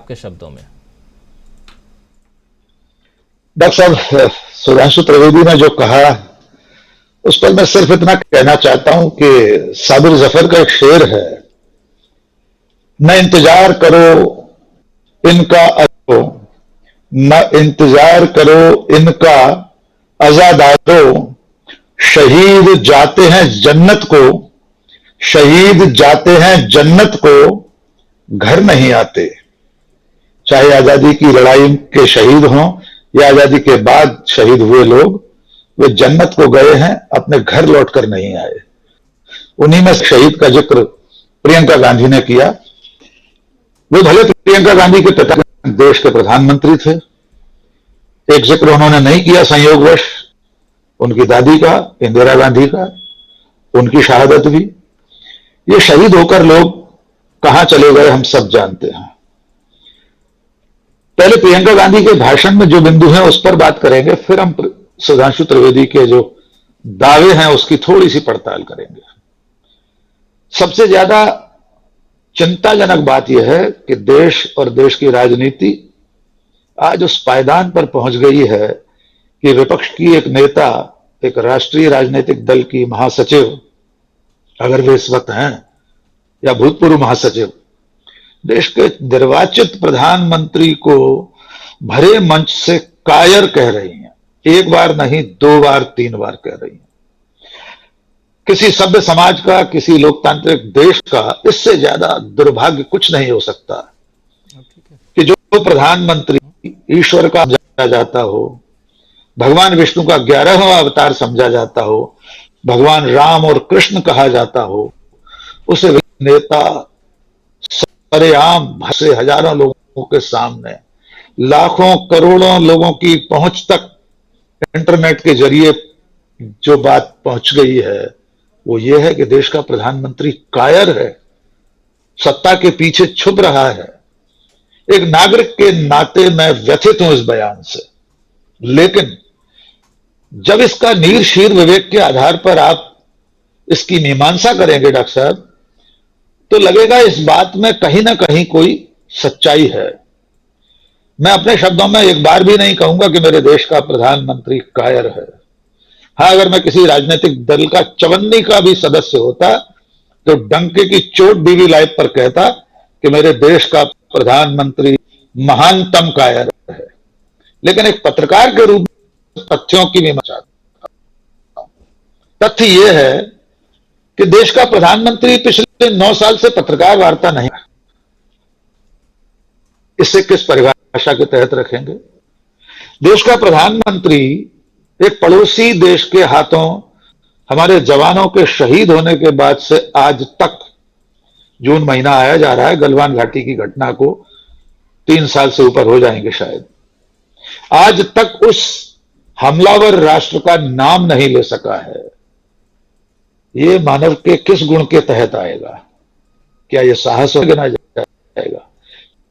आपके शब्दों में। डॉक्टर साहब, सुधांशु त्रिवेदी ने जो कहा उस पर मैं सिर्फ इतना कहना चाहता हूं कि साबिर जफर का एक शेर है, न इंतजार करो इनका अजो, न इंतजार करो इनका आजादारो, शहीद जाते हैं जन्नत को, शहीद जाते हैं जन्नत को, घर नहीं आते। चाहे आजादी की लड़ाई के शहीद हों या आजादी के बाद शहीद हुए लोग, वे जन्नत को गए हैं, अपने घर लौटकर नहीं आए। उन्हीं में शहीद का जिक्र प्रियंका गांधी ने किया। वो भले प्रियंका गांधी के पिता देश के प्रधानमंत्री थे, एक जिक्र उन्होंने नहीं किया संयोगवश उनकी दादी का, इंदिरा गांधी का, उनकी शहादत भी। ये शहीद होकर लोग कहां चले गए हम सब जानते हैं। पहले प्रियंका गांधी के भाषण में जो बिंदु हैं उस पर बात करेंगे, फिर हम सुधांशु त्रिवेदी के जो दावे हैं उसकी थोड़ी सी पड़ताल करेंगे। सबसे ज्यादा चिंताजनक बात यह है कि देश और देश की राजनीति आज उस पायदान पर पहुंच गई है कि विपक्ष की एक नेता, एक राष्ट्रीय राजनीतिक दल की महासचिव, अगर वे इस वक्त हैं, या भूतपूर्व महासचिव, देश के निर्वाचित प्रधानमंत्री को भरे मंच से कायर कह रही हैं। एक बार नहीं, 2 बार 3 बार कह रही हैं। किसी सभ्य समाज का, किसी लोकतांत्रिक देश का इससे ज्यादा दुर्भाग्य कुछ नहीं हो सकता कि जो प्रधानमंत्री ईश्वर का समझा जाता हो, भगवान विष्णु का 11वां अवतार समझा जाता हो, भगवान राम और कृष्ण कहा जाता हो, उसे नेता सरेआम से हजारों लोगों के सामने, लाखों करोड़ों लोगों की पहुंच तक इंटरनेट के जरिए जो बात पहुंच गई है वो ये है कि देश का प्रधानमंत्री कायर है, सत्ता के पीछे छुप रहा है। एक नागरिक के नाते मैं व्यथित हूं इस बयान से, लेकिन जब इसका नीर शीर विवेक के आधार पर आप इसकी मीमांसा करेंगे डॉक्टर साहब, तो लगेगा इस बात में कहीं ना कहीं कोई सच्चाई है। मैं अपने शब्दों में एक बार भी नहीं कहूंगा कि मेरे देश का प्रधानमंत्री कायर है। हाँ, अगर मैं किसी राजनीतिक दल का चवन्नी का भी सदस्य होता तो डंके की चोट डीवी लाइव पर कहता कि मेरे देश का प्रधानमंत्री महानतम कायर है। लेकिन एक पत्रकार के रूप में तथ्यों की मीमांसा चाहता हूं। तथ्य यह है कि देश का प्रधानमंत्री पिछले 9 साल से पत्रकार वार्ता नहीं। इसे किस परिभाषा के तहत रखेंगे? देश का प्रधानमंत्री एक पड़ोसी देश के हाथों हमारे जवानों के शहीद होने के बाद से आज तक, जून महीना आया जा रहा है, गलवान घाटी की घटना को 3 साल से ऊपर हो जाएंगे शायद, आज तक उस हमलावर राष्ट्र का नाम नहीं ले सका है। ये मानव के किस गुण के तहत आएगा? क्या यह साहस गिना जाएगा?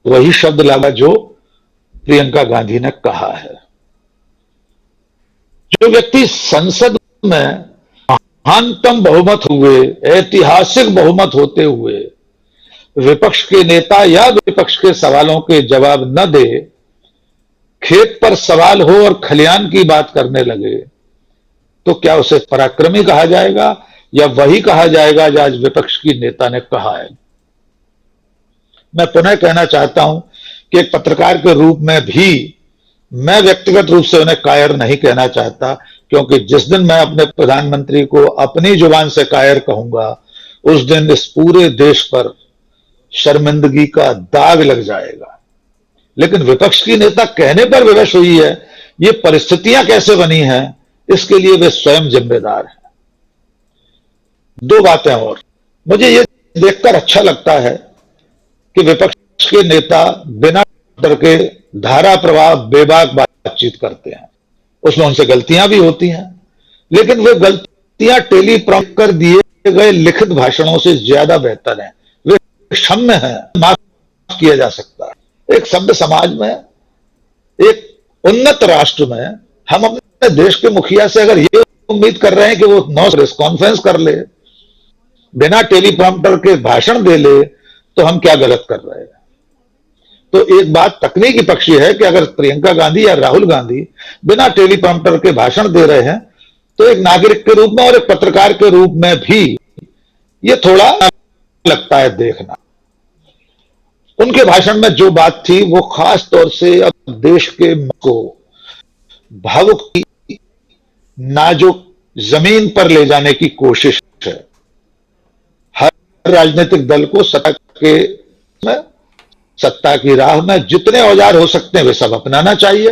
वही शब्द लगा जो प्रियंका गांधी ने कहा है। जो व्यक्ति संसद में महानतम बहुमत हुए, ऐतिहासिक बहुमत होते हुए विपक्ष के नेता या विपक्ष के सवालों के जवाब न दे, खेत पर सवाल हो और खलियान की बात करने लगे, तो क्या उसे पराक्रमी कहा जाएगा या वही कहा जाएगा जो आज विपक्ष की नेता ने कहा है? मैं पुनः कहना चाहता हूं कि एक पत्रकार के रूप में भी मैं व्यक्तिगत रूप से उन्हें कायर नहीं कहना चाहता, क्योंकि जिस दिन मैं अपने प्रधानमंत्री को अपनी जुबान से कायर कहूंगा, उस दिन इस पूरे देश पर शर्मिंदगी का दाग लग जाएगा। लेकिन विपक्ष की नेता कहने पर विवश हुई है, ये परिस्थितियां कैसे बनी हैं, इसके लिए वे स्वयं जिम्मेदार हैं। 2 बातें और, मुझे ये देखकर अच्छा लगता है कि विपक्ष के नेता बिना डर के धारा प्रवाह बेबाक बातचीत करते हैं। उसमें उनसे गलतियां भी होती हैं, लेकिन वे गलतियां टेलीप्रॉम्प्ट कर दिए गए लिखित भाषणों से ज्यादा बेहतर हैं। वे क्षम्य हैं, माफ किया जा सकता है। एक सभ्य समाज में, एक उन्नत राष्ट्र में, हम अपने देश के मुखिया से अगर ये उम्मीद कर रहे हैं कि वो 9 प्रेस कॉन्फ्रेंस कर ले, बिना टेलीप्रॉम्प्टर के भाषण दे ले, तो हम क्या गलत कर रहे हैं? तो एक बात तकनीकी पक्षी है कि अगर प्रियंका गांधी या राहुल गांधी बिना टेलीप्रॉम्प्टर के भाषण दे रहे हैं तो एक नागरिक के रूप में और एक पत्रकार के रूप में भी ये थोड़ा लगता है देखना। उनके भाषण में जो बात थी वो खास तौर से अब देश के को भावुक की नाजुक जमीन पर ले जाने की कोशिश है। हर राजनीतिक दल को सत्ता की राह में जितने औजार हो सकते हैं वे सब अपनाना चाहिए।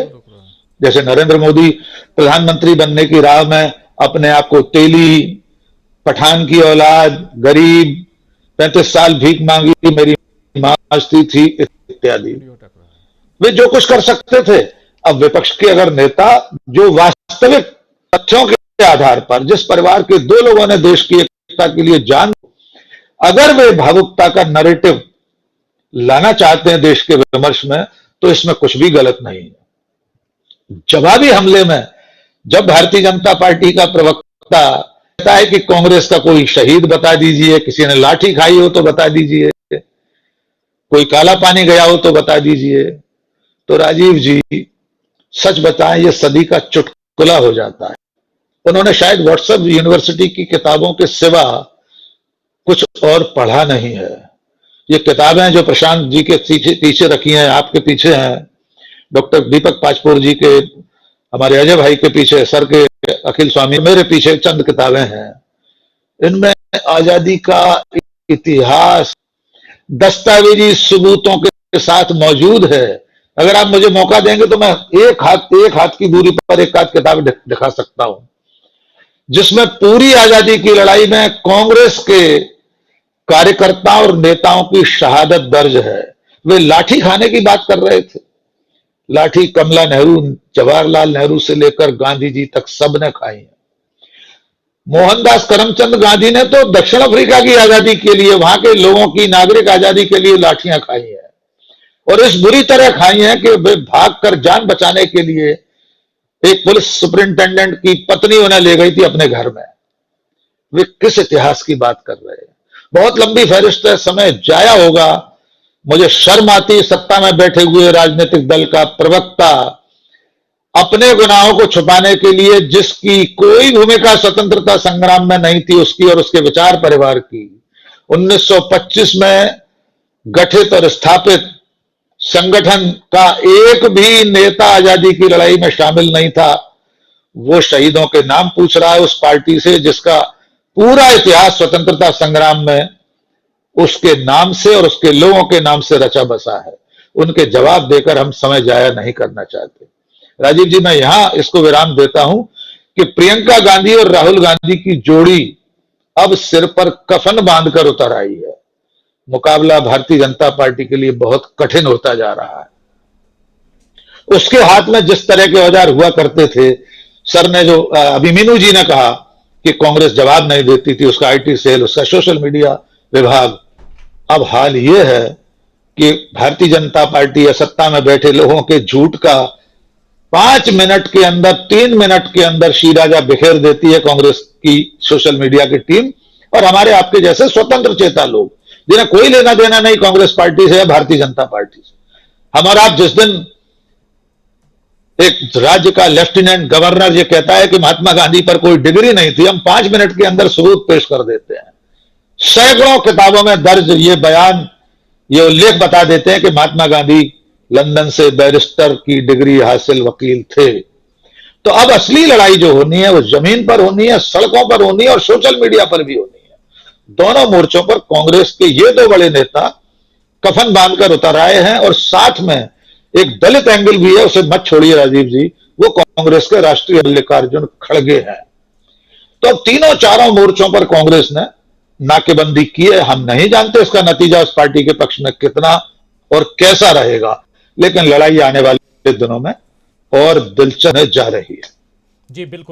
जैसे नरेंद्र मोदी प्रधानमंत्री बनने की राह में अपने आप को तेली, पठान की औलाद, गरीब, 35 साल भीख मांगी, मेरी मास्ती थी इत्यादि, वे जो कुछ कर सकते थे। अब विपक्ष के अगर नेता जो वास्तविक तथ्यों के आधार पर जिस परिवार के 2 लोगों ने देश की एकता के लिए जान, अगर वे भावुकता का नैरेटिव लाना चाहते हैं देश के विमर्श में, तो इसमें कुछ भी गलत नहीं है। जवाबी हमले में जब भारतीय जनता पार्टी का प्रवक्ता कहता है कि कांग्रेस का कोई शहीद बता दीजिए, किसी ने लाठी खाई हो तो बता दीजिए, कोई काला पानी गया हो तो बता दीजिए, तो राजीव जी सच बताएं ये सदी का चुटकुला हो जाता है। उन्होंने शायद व्हाट्सएप यूनिवर्सिटी की किताबों के सिवा कुछ और पढ़ा नहीं है। ये किताबें जो प्रशांत जी के पीछे रखी हैं, आपके पीछे हैं, डॉक्टर दीपक पाचपोर जी के, हमारे अजय भाई के पीछे, सर के अखिल स्वामी, मेरे पीछे चंद किताबें हैं। इनमें आजादी का इतिहास दस्तावेजी सबूतों के साथ मौजूद है। अगर आप मुझे मौका देंगे तो मैं एक हाथ की दूरी पर एक आध किताब दिखा सकता हूं, जिसमें पूरी आजादी की लड़ाई में कांग्रेस के कार्यकर्ताओं और नेताओं की शहादत दर्ज है। वे लाठी खाने की बात कर रहे थे। लाठी कमला नेहरू, जवाहरलाल नेहरू से लेकर गांधी जी तक सबने खाई है। मोहनदास करमचंद गांधी ने तो दक्षिण अफ्रीका की आजादी के लिए, वहां के लोगों की नागरिक आजादी के लिए लाठियां खाई हैं, और इस बुरी तरह खाई हैं कि वे भागकर जान बचाने के लिए एक पुलिस सुपरिंटेंडेंट की पत्नी उन्हें ले गई थी अपने घर में। वे किस इतिहास की बात कर रहे हैं? बहुत लंबी फहरिस्त है, समय जाया होगा। मुझे शर्म आती, सत्ता में बैठे हुए राजनीतिक दल का प्रवक्ता अपने गुनाहों को छुपाने के लिए, जिसकी कोई भूमिका स्वतंत्रता संग्राम में नहीं थी, उसकी और उसके विचार परिवार की, 1925 में गठित और स्थापित संगठन का एक भी नेता आजादी की लड़ाई में शामिल नहीं था। वो शहीदों के नाम पूछ रहा है उस पार्टी से जिसका पूरा इतिहास स्वतंत्रता संग्राम में उसके नाम से और उसके लोगों के नाम से रचा बसा है। उनके जवाब देकर हम समय जाया नहीं करना चाहते। राजीव जी, मैं यहां इसको विराम देता हूं कि प्रियंका गांधी और राहुल गांधी की जोड़ी अब सिर पर कफन बांधकर उतर आई है। मुकाबला भारतीय जनता पार्टी के लिए बहुत कठिन होता जा रहा है। उसके हाथ में जिस तरह के औजार हुआ करते थे, सर ने जो अभिमन्यु जी ने कहा कि कांग्रेस जवाब नहीं देती थी, उसका आईटी सेल, उसका सोशल मीडिया विभाग, अब हाल यह है कि भारतीय जनता पार्टी या सत्ता में बैठे लोगों के झूठ का 5 मिनट के अंदर, 3 मिनट के अंदर शीराजा बिखेर देती है कांग्रेस की सोशल मीडिया की टीम और हमारे आपके जैसे स्वतंत्र चेता लोग, जिन्हें कोई लेना देना नहीं कांग्रेस पार्टी से या भारतीय जनता पार्टी से। हमारा आप जिस दिन एक राज्य का लेफ्टिनेंट गवर्नर ये कहता है कि महात्मा गांधी पर कोई डिग्री नहीं थी, हम 5 मिनट के अंदर सबूत पेश कर देते हैं। सैकड़ों किताबों में दर्ज ये बयान, ये उल्लेख बता देते हैं कि महात्मा गांधी लंदन से बैरिस्टर की डिग्री हासिल वकील थे। तो अब असली लड़ाई जो होनी है वो जमीन पर होनी है, सड़कों पर होनी है और सोशल मीडिया पर भी होनी है। दोनों मोर्चों पर कांग्रेस के ये 2 बड़े नेता कफन बांधकर उतर आए हैं और साथ में एक दलित एंगल भी है, उसे मत छोड़िए राजीव जी, वो कांग्रेस के राष्ट्रीय मल्लिकार्जुन खड़गे हैं। तो अब तीनों चारों मोर्चों पर कांग्रेस ने नाकेबंदी की है। हम नहीं जानते इसका नतीजा उस पार्टी के पक्ष में कितना और कैसा रहेगा, लेकिन लड़ाई आने वाले दिनों में और दिलचस्प जा रही है। जी बिल्कुल।